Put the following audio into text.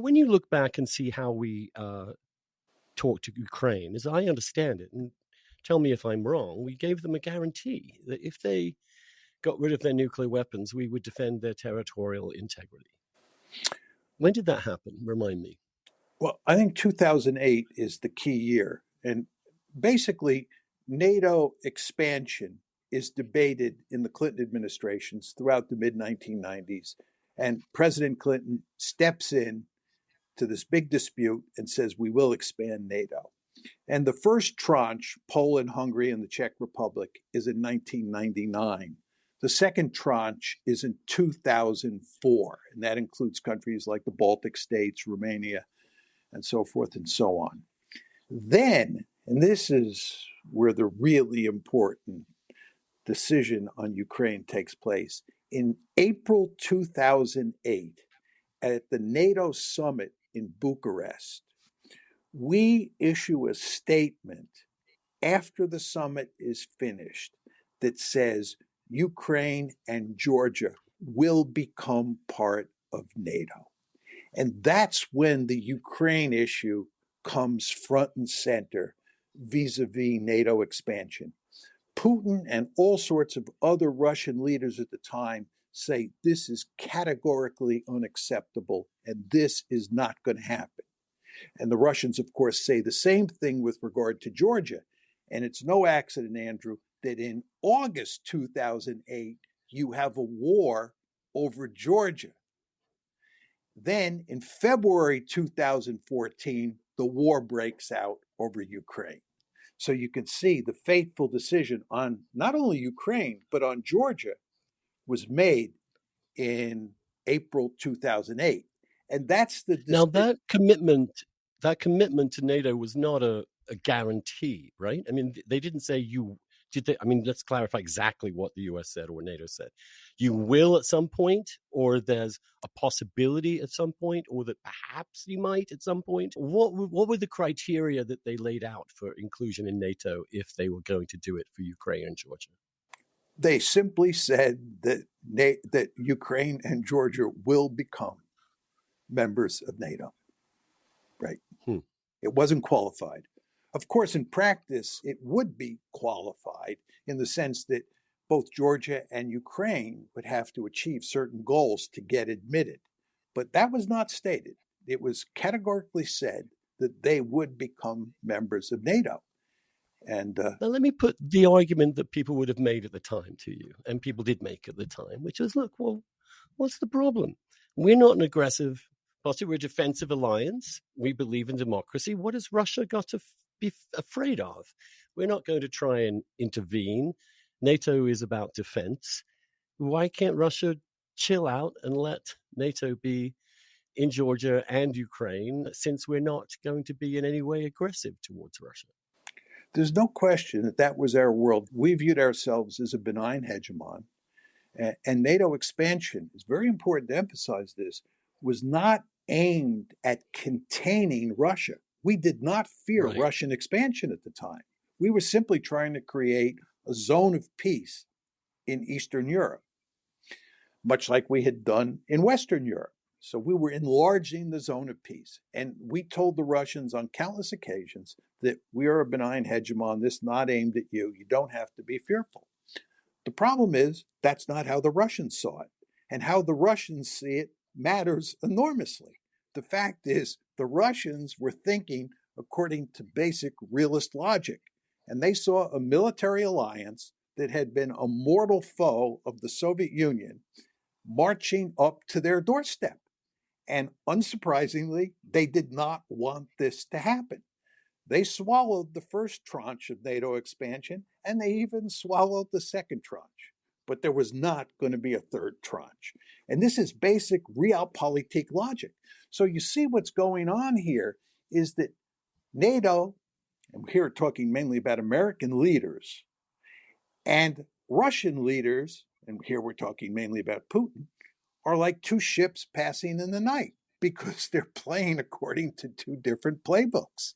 When you look back and see how we talked to Ukraine, as I understand it, and tell me if I'm wrong, we gave them a guarantee that if they got rid of their nuclear weapons, we would defend their territorial integrity. When did that happen? Remind me. Well, I think 2008 is the key year. And basically, NATO expansion is debated in the Clinton administrations throughout the mid 1990s. And President Clinton steps in to this big dispute and says, we will expand NATO. And the first tranche, Poland, Hungary, and the Czech Republic, is in 1999. The second tranche is in 2004, and that includes countries like the Baltic states, Romania, and so forth and so on. Then, and this is where the really important decision on Ukraine takes place, in April 2008, at the NATO summit in Bucharest, we issue a statement after the summit is finished that says Ukraine and Georgia will become part of NATO. And that's when the Ukraine issue comes front and center vis-a-vis NATO expansion. Putin and all sorts of other Russian leaders at the time say this is categorically unacceptable and this is not going to happen. And the Russians, of course, say the same thing with regard to Georgia. And it's no accident, Andrew, that in August 2008, you have a war over Georgia. Then in February 2014, the war breaks out over Ukraine. So you can see the fateful decision on not only Ukraine, but on Georgia was made in April 2008. And that's the Now that commitment to NATO was not a guarantee, right? I mean, they didn't say you did. I mean, let's clarify exactly what the U.S. said or NATO said. You will at some point, or there's a possibility at some point, or that perhaps you might at some point. What were the criteria that they laid out for inclusion in NATO if they were going to do it for Ukraine and Georgia? They simply said that Ukraine and Georgia will become members of NATO. Right. It wasn't qualified. Of course, in practice, it would be qualified in the sense that both Georgia and Ukraine would have to achieve certain goals to get admitted. But that was not stated. It was categorically said that they would become members of NATO. And now let me put the argument that people would have made at the time to you, and people did make at the time, which was, look, well, what's the problem? We're not an aggressive party. We're a defensive alliance. We believe in democracy. What has Russia got to be afraid of? We're not going to try and intervene. NATO is about defense. Why can't Russia chill out and let NATO be in Georgia and Ukraine, since we're not going to be in any way aggressive towards Russia? There's no question that that was our world. We viewed ourselves as a benign hegemon. And NATO expansion, it's very important to emphasize this, was not aimed at containing Russia. We did not fear Russian expansion at the time. We were simply trying to create a zone of peace in Eastern Europe, much like we had done in Western Europe. So we were enlarging the zone of peace. And we told the Russians on countless occasions that we are a benign hegemon, this is not aimed at you. You don't have to be fearful. The problem is that's not how the Russians saw it. And how the Russians see it matters enormously. The fact is the Russians were thinking according to basic realist logic. And they saw a military alliance that had been a mortal foe of the Soviet Union marching up to their doorstep. And unsurprisingly, they did not want this to happen. They swallowed the first tranche of NATO expansion, and they even swallowed the second tranche. But there was not going to be a third tranche. And this is basic realpolitik logic. So you see what's going on here is that NATO, and here we're talking mainly about American leaders, and Russian leaders, and here we're talking mainly about Putin, are like two ships passing in the night because they're playing according to two different playbooks.